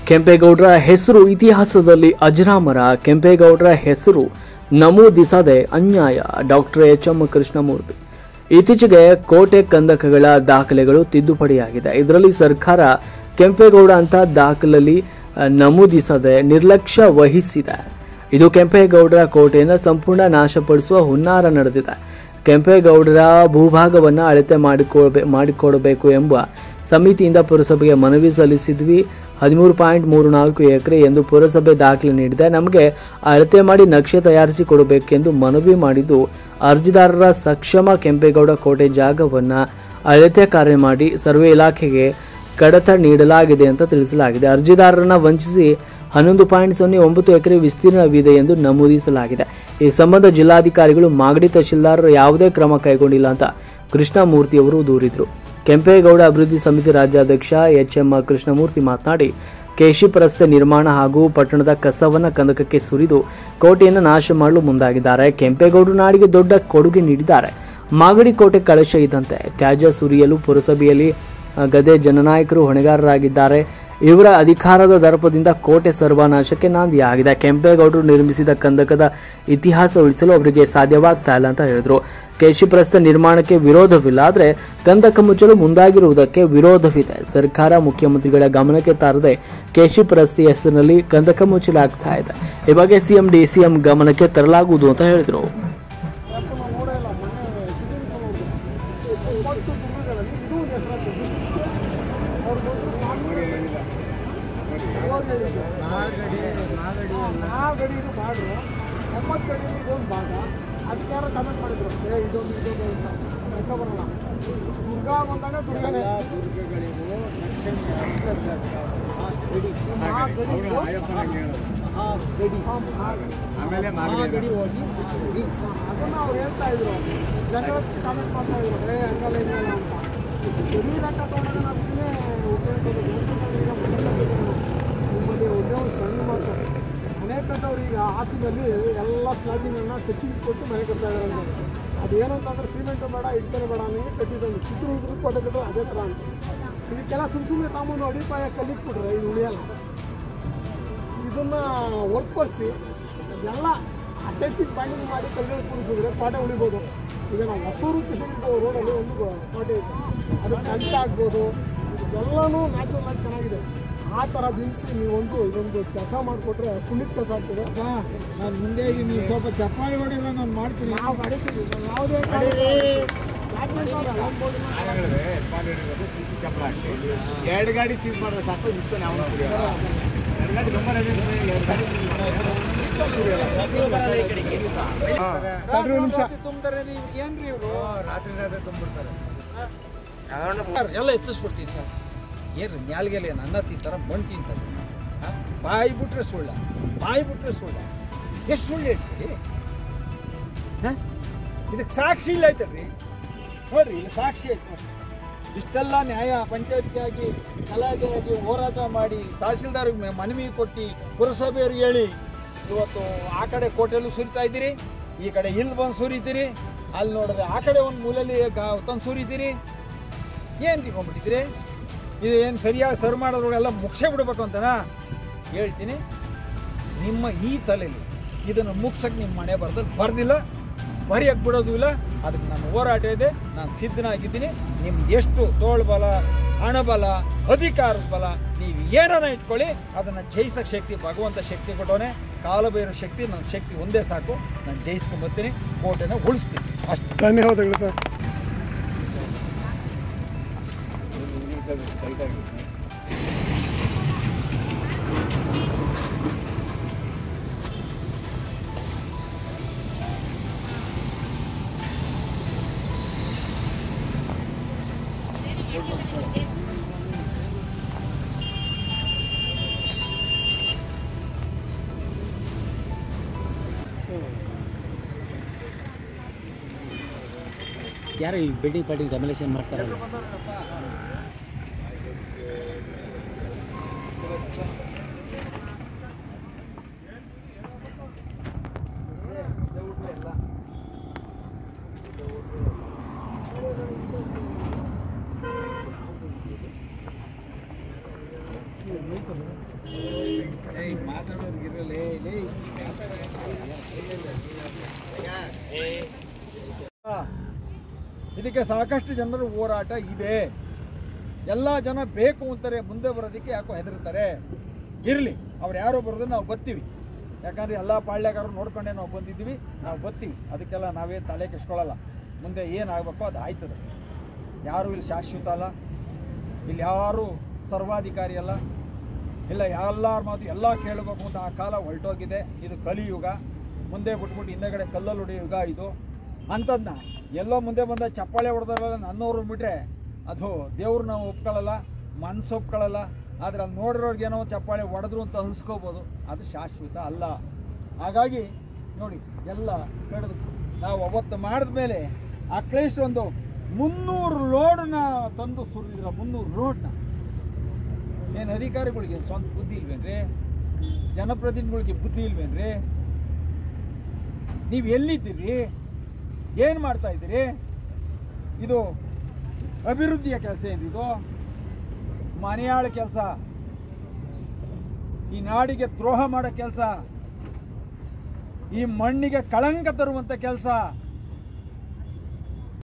ಕೆಂಪೇಗೌಡರ ಹೆಸರು ಇತಿಹಾಸದಲ್ಲಿ ಅಜರಾಮರ. ಕೆಂಪೇಗೌಡರ ಹೆಸರು ನಮೂದಿಸದೆ ಅನ್ಯಾಯ. Doctor HM. ಕೃಷ್ಣಮೂರ್ತಿ. ಇತ್ತೀಚೆಗೆ ಕೋಟೆ ಕಂದಕಗಳ ದಾಖಲೆಗಳು ತಿದ್ದುಪಡಿಯಾಗಿದೆ. ಇದರಲ್ಲಿ ಸರ್ಕಾರ ಕೆಂಪೇಗೌಡ ಅಂತ ದಾಖಲೆಯಲ್ಲಿ ನಮೂದಿಸದೆ ನಿರ್ಲಕ್ಷ್ಯ ವಹಿಸಿದೆ. ಇದು ಕೆಂಪೇಗೌಡರ ಕೋಟೆಯನ್ನು ಸಂಪೂರ್ಣ ನಾಶಪಡಿಸುವ ಹುನ್ನಾರ ನಡೆದಿದೆ. ಕೆಂಪೇಗೌಡರ ಭೂಭಾಗವನ್ನು ಅಳತೆ ಮಾಡಿಕೊಡಬೇಕು ಎಂಬ ಸಮಿತಿಯಿಂದ ಪುರಸಭೆಗೆ ಮನವಿ ಸಲ್ಲಿಸಿದ್ವಿ. 13.34 ಎಕರೆ ಎಂದು ಪುರಸಭೆ ದಾಖಲೆ ನೀಡಿದೆ. ನಮಗೆ ಅಳತೆ ಮಾಡಿ ನಕ್ಷೆ ತಯಾರಿಸಿ ಕೊಡಬೇಕೆಂದು ಮನವಿ ಮಾಡಿದ್ದು, ಅರ್ಜಿದಾರರ ಸಕ್ಷಮ ಕೆಂಪೇಗೌಡ ಕೋಟೆ ಜಾಗವನ್ನು ಅಳತೆ ಕಾರ್ಯ ಮಾಡಿ ಸರ್ವೆ ಇಲಾಖೆಗೆ ಕಡತ ನೀಡಲಾಗಿದೆ ಅಂತ ತಿಳಿಸಲಾಗಿದೆ. ಅರ್ಜಿದಾರರನ್ನ ವಂಚಿಸಿ 11.09 ಎಕರೆ ವಿಸ್ತೀರ್ಣವಿದೆ ಎಂದು ನಮೂದಿಸಲಾಗಿದೆ. ಈ ಸಂಬಂಧ ಜಿಲ್ಲಾಧಿಕಾರಿಗಳು ಮಾಗಡಿ ತಹಶೀಲ್ದಾರ್ ಯಾವುದೇ ಕ್ರಮ ಕೈಗೊಂಡಿಲ್ಲ ಅಂತ ಕೃಷ್ಣಮೂರ್ತಿ ಅವರು ದೂರಿದರು. ಕೆಂಪೇಗೌಡ ಅಭಿವೃದ್ಧಿ ಸಮಿತಿ ರಾಜ್ಯಾಧ್ಯಕ್ಷ ಎಚ್.ಎಂ. ಕೃಷ್ಣಮೂರ್ತಿ ಮಾತನಾಡಿ, ಕೆಶಿಪ್ ರಸ್ತೆ ನಿರ್ಮಾಣ ಹಾಗೂ ಪಟ್ಟಣದ ಕಸವನ್ನು ಕಂದಕಕ್ಕೆ ಸುರಿದು ಕೋಟೆಯನ್ನು ನಾಶ ಮಾಡಲು ಮುಂದಾಗಿದ್ದಾರೆ. ಕೆಂಪೇಗೌಡರು ನಾಡಿಗೆ ದೊಡ್ಡ ಕೊಡುಗೆ ನೀಡಿದ್ದಾರೆ. ಮಾಗಡಿ ಕೋಟೆ ಕಳಶ ಇದ್ದಂತೆ. ತ್ಯಾಜ್ಯ ಸುರಿಯಲು ಪುರಸಭೆಯಲ್ಲಿ ಗದೆ ಜನನಾಯಕರು ಹೊಣೆಗಾರರಾಗಿದ್ದಾರೆ. ಇವರ ಅಧಿಕಾರದ ದರ್ಪದಿಂದ ಕೋಟೆ ಸರ್ವನಾಶಕ್ಕೆ ನಾಂದಿಯಾಗಿದೆ. ಕೆಂಪೇಗೌಡರು ನಿರ್ಮಿಸಿದ ಕಂದಕದ ಇತಿಹಾಸ ಉಳಿಸಲು ಅವರಿಗೆ ಸಾಧ್ಯವಾಗ್ತಾ ಇಲ್ಲ ಅಂತ ಹೇಳಿದ್ರು. ಕೆಶಿಪ್ ರಸ್ತೆ ನಿರ್ಮಾಣಕ್ಕೆ ವಿರೋಧವಿಲ್ಲ, ಆದರೆ ಕಂದಕ ಮುಚ್ಚಲು ಮುಂದಾಗಿರುವುದಕ್ಕೆ ವಿರೋಧವಿದೆ. ಸರ್ಕಾರ ಮುಖ್ಯಮಂತ್ರಿಗಳ ಗಮನಕ್ಕೆ ತಾರದೆ ಕೆಶಿಪ್ ರಸ್ತೆ ಹೆಸರಿನಲ್ಲಿ ಕಂದಕ ಮುಚ್ಚಲಾಗ್ತಾ ಇದೆ. ಈ ಬಗ್ಗೆ ಸಿಎಂ ಡಿಸಿಎಂ ಗಮನಕ್ಕೆ ತರಲಾಗುವುದು ಅಂತ ಹೇಳಿದ್ರು. ನಾಗಡಿ ಇದು ಬಾಡ್ರು 9 ಅಡಿ ಇದೊಂದು ಭಾಗ ಅದಕ್ಕಾರ ಕಮೆಂಟ್ ಮಾಡಿದ್ರು ಇದೊಂದು ಅಂತ ಬರೋಣ. ದುರ್ಗಾ ಬಂದಾಗ ದುರ್ಗಾನೇ ಅದನ್ನ ಅವ್ರು ಹೇಳ್ತಾ ಇದ್ರು. ಜನರು ಕಮೆಂಟ್ ಮಾಡ್ತಾ ಇದ್ರು, ಹಂಗಲ್ಲ ಹಿಂಗಲ್ಲ ಅಂತ. ಶರೀರ ತಗೊಂಡಾಗ ನಮಗೆ ನಿಮ್ಮಲ್ಲಿ ಒಂದೇ ಒಂದು ಸಣ್ಣ ಮಾತು, ಮನೆ ಕಟ್ಟೋರು ಈಗ ಆಸ್ತಿನಲ್ಲಿ ಎಲ್ಲ ಸ್ಲಾಬಿನನ್ನು ಟಚಿಂಗ್ ಕೊಟ್ಟು ಮನೆ ಕಟ್ತಾ ಇದ್ದಾರೆ. ಅದೇನು ಅಂತಂದ್ರೆ ಸಿಮೆಂಟು ಬೇಡ, ಇಡ್ತಾರೆ ಬೇಡ ಅನ್ನೋಂಗೆ ಕಟ್ಟಿದ್ದು. ಚಿತ್ರದುರ್ಗ ಕೋಟೆ ಕಟ್ಟೋದು ಅದೇ ಥರ ಅಂತ. ಇದಕ್ಕೆಲ್ಲ ಸುಮ್ಮನೆ ತಾಮೂನು ಅಡಿಪಾಯ ಕಲ್ಲಿಟ್ಬಿಟ್ರೆ ಇದು ಉಳಿಯಲ್ಲ. ಇದನ್ನು ಹೊರತುಪಡಿಸಿ ಎಲ್ಲ ಟಚಿಂಗ್ ಬ್ಯಾಂಡಿಂಗ್ ಮಾಡಿ ಕಲ್ಲುಗಳು ಕೂರಿಸಿದ್ರೆ ಕೋಟೆ ಉಳಿಬೋದು. ಈಗ ನಾವು ಹೊಸೂರು ಕಿಶನ್ ರೋಡಲ್ಲಿ ಒಂದು ಕೋಟೆ ಇದೆ, ಅದು ಕಂಚ ಆಗ್ಬೋದು. ಎಲ್ಲನೂ ನ್ಯಾಚುರಲ್ ಆಗಿ ಚೆನ್ನಾಗಿದೆ. ಆ ಥರ ಬಿಡಿಸಿ ನೀವೊಂದು ಇದೊಂದು ಕೆಲಸ ಮಾಡಿಕೊಟ್ರೆ ಪುಣ್ಯದ ಕೆಲಸ ಆಗ್ತದೆ. ನಾನು ಮುಂದೆ ನೀವು ಸ್ವಲ್ಪ ಚಪ್ಪಾಳಿ ಹೊಡಿಲ್ಲ, ನಾನು ಮಾಡ್ತೀನಿ. ನಾವು ಹೊಡಿತೀವಿ ಯಾವುದೇ ಎರಡು ಗಾಡಿ ಸೀಸ್ ಮಾಡಿದ್ರೆ ಸಾಕು. ನಾವು ನಿಮಿಷ ತುಂಬ್ತಾರೆ. ಏನ್ರಿ ಇವರು ರಾತ್ರಿ ತುಂಬಿಡ್ತಾರೆ ಎಲ್ಲ ಎತ್ತಿಸ್ಬಿಡ್ತೀನಿ ಸರ್. ಏನು ನ್ಯಾಲ್ಗೆಲ್ಲ ಏನು ಅನ್ನ ತಿಂತಾರೆ, ಮಣ್ಣು ತಿಂತಾರೆ. ಬಾಯಿ ಬಿಟ್ರೆ ಸುಳ್ಳ, ಬಾಯಿ ಬಿಟ್ರೆ ಸುಳ್ಳ. ಎಷ್ಟು ಸುಳ್ಳು ಹೇಳ್ತೀರಿ? ಇದಕ್ಕೆ ಸಾಕ್ಷಿ ಇಲ್ಲ ಐತಲ್ರಿ. ನೋಡ್ರಿ, ಇಲ್ಲಿ ಸಾಕ್ಷಿ ಐತೆ. ಇಷ್ಟೆಲ್ಲ ನ್ಯಾಯ ಪಂಚಾಯತ್ಗೆ ಆಗಿ ಕಲಾಗೆಯಾಗಿ ಹೋರಾಟ ಮಾಡಿ ತಹಸೀಲ್ದಾರ್ಗೆ ಮನವಿ ಕೊಟ್ಟು ಪುರಸಭೆಯವ್ರಿಗೆ ಹೇಳಿ ಇವತ್ತು ಆ ಕಡೆ ಕೋಟೆಲ್ಲೂ ಸುರಿತಾ ಇದ್ದೀರಿ, ಈ ಕಡೆ ಇಲ್ಲಿ ಬಂದು ಸುರಿತೀರಿ, ಅಲ್ಲಿ ನೋಡಿದ್ರೆ ಆ ಕಡೆ ಒಂದು ಮೂಲೆಯಲ್ಲಿ ತಂದು ಸುರಿತೀರಿ. ಏನು ತಿಳ್ಕೊಂಡ್ಬಿಟ್ಟಿದ್ದೀರಿ? ಇದು ಏನು ಸರಿಯಾಗಿ ಸರ್ವ್ ಮಾಡೋದ್ರೊಳಗೆಲ್ಲ ಮುಗಿಸೇ ಬಿಡ್ಬೇಕು ಅಂತನಾ ಹೇಳ್ತೀನಿ. ನಿಮ್ಮ ಈ ತಲೆಯಲ್ಲಿ ಇದನ್ನು ಮುಗ್ಸಕ್ಕೆ ನಿಮ್ಮ ಮನೆ ಬರ್ದಿಲ್ಲ, ಬರೆಯಕ್ಕೆ ಬಿಡೋದು ಇಲ್ಲ. ಅದಕ್ಕೆ ನನ್ನ ಹೋರಾಟ ಇದೆ, ನಾನು ಸಿದ್ಧನಾಗಿದ್ದೀನಿ. ನಿಮ್ದು ಎಷ್ಟು ತೋಳ್ಬಲ, ಹಣಬಲ, ಅಧಿಕಾರದ ಬಲ ನೀವು ಏನಾನ ಇಟ್ಕೊಳ್ಳಿ, ಅದನ್ನು ಜಯಿಸೋಕ್ಕೆ ಶಕ್ತಿ ಭಗವಂತ ಶಕ್ತಿ ಕೊಟ್ಟವನೇ. ಕಾಲಭೈರವ ಶಕ್ತಿ, ನನ್ನ ಶಕ್ತಿ ಒಂದೇ ಸಾಕು. ನಾನು ಜಯಿಸ್ಕೊಂಡ್ಬರ್ತೀನಿ, ಕೋಟೆನ ಉಳಿಸ್ತೀನಿ. ಅಷ್ಟು. ಧನ್ಯವಾದಗಳು ಸರ್. ಯಾರು ಈ ಬಿಲ್ಡಿಂಗ್ ಪಾರ್ಟಿ ಡೆಮೊಲಿಷನ್ ಮಾಡ್ತಾರಲ್ಲ, Gracias. ಮಾತಾಡೋರ್ಗಿರಲೇ ಇಲ್ಲಿ ಇದಕ್ಕೆ ಸಾಕಷ್ಟು ಜನರ ಹೋರಾಟ ಇದೆ. ಎಲ್ಲ ಜನ ಬೇಕು ಅಂತಾರೆ, ಮುಂದೆ ಬರೋದಕ್ಕೆ ಯಾಕೋ ಹೆದರ್ತಾರೆ. ಇರಲಿ, ಅವ್ರು ಯಾರೋ ಬರೋದನ್ನ ನಾವು ಬರ್ತೀವಿ. ಯಾಕಂದರೆ ಎಲ್ಲ ಪಾಳ್ಯಗಾರರು ನೋಡ್ಕೊಂಡೇ ನಾವು ಬಂದಿದ್ದೀವಿ, ನಾವು ಬರ್ತೀವಿ. ಅದಕ್ಕೆಲ್ಲ ನಾವೇ ತಲೆ ಕೆಸ್ಕೊಳ್ಳಲ್ಲ. ಮುಂದೆ ಏನಾಗಬೇಕೋ ಅದು ಆಯ್ತದೆ. ಯಾರೂ ಇಲ್ಲಿ ಶಾಶ್ವತ ಅಲ್ಲ, ಇಲ್ಲಿ ಯಾರೂ ಸರ್ವಾಧಿಕಾರಿ ಅಲ್ಲ, ಇಲ್ಲ ಎಲ್ಲರ ಮಾತು ಎಲ್ಲ ಕೇಳಬೇಕು ಅಂತ ಆ ಕಾಲ ಹೊರಟೋಗಿದೆ. ಇದು ಕಲಿಯುಗ. ಮುಂದೆ ಬಿಟ್ಬಿಟ್ಟು ಹಿಂದೆಗಡೆ ಕಲ್ಲಲ್ಲಿ ಹೊಡೆಯೋ ಯುಗ ಇದು. ಅಂಥದ್ದನ್ನ ಎಲ್ಲೋ ಮುಂದೆ ಬಂದ ಚಪ್ಪಾಳೆ ಹೊಡೆದಾರಲ್ಲ ನನ್ನವರು ಬಿಟ್ಟರೆ ಅದು ದೇವ್ರು ನಾವು ಒಪ್ಕೊಳ್ಳಲ್ಲ, ಮನಸ್ಸು ಒಪ್ಕೊಳ್ಳಲ್ಲ. ಆದರೆ ಅದು ನೋಡಿರೋರ್ಗೆ ಏನೋ ಚಪ್ಪಾಳೆ ಹೊಡೆದ್ರು ಅಂತ ಅನಿಸ್ಕೋಬೋದು, ಅದು ಶಾಶ್ವತ ಅಲ್ಲ. ಹಾಗಾಗಿ ನೋಡಿ, ಎಲ್ಲ ಕಳೆದು ನಾವು ಅವತ್ತು ಮಾಡಿದ ಮೇಲೆ ಅಟ್ಲೀಸ್ಟ್ ಒಂದು 300 ಲೋಡನ್ನ ತಂದು ಸುರಿದಿರ. 300 ಲೋಡ್ನ ಏನು ಅಧಿಕಾರಿಗಳಿಗೆ ಸ್ವಂತ ಬುದ್ಧಿ ಇಲ್ವೇನ್ರಿ? ಜನಪ್ರತಿನಿಧಿಗಳಿಗೆ ಬುದ್ಧಿ ಇಲ್ವೇನ್ರಿ? ನೀವು ಎಲ್ಲಿದ್ದೀರಿ? ಏನು ಮಾಡ್ತಾ ಇದ್ದೀರಿ? ಇದು ಅಭಿವೃದ್ಧಿಯ ಕೆಲಸ ಏನಿದು? ಮನೆಯಾಳ ಕೆಲಸ, ಈ ನಾಡಿಗೆ ದ್ರೋಹ ಮಾಡೋ ಕೆಲಸ, ಈ ಮಣ್ಣಿಗೆ ಕಳಂಕ ತರುವಂಥ ಕೆಲಸ.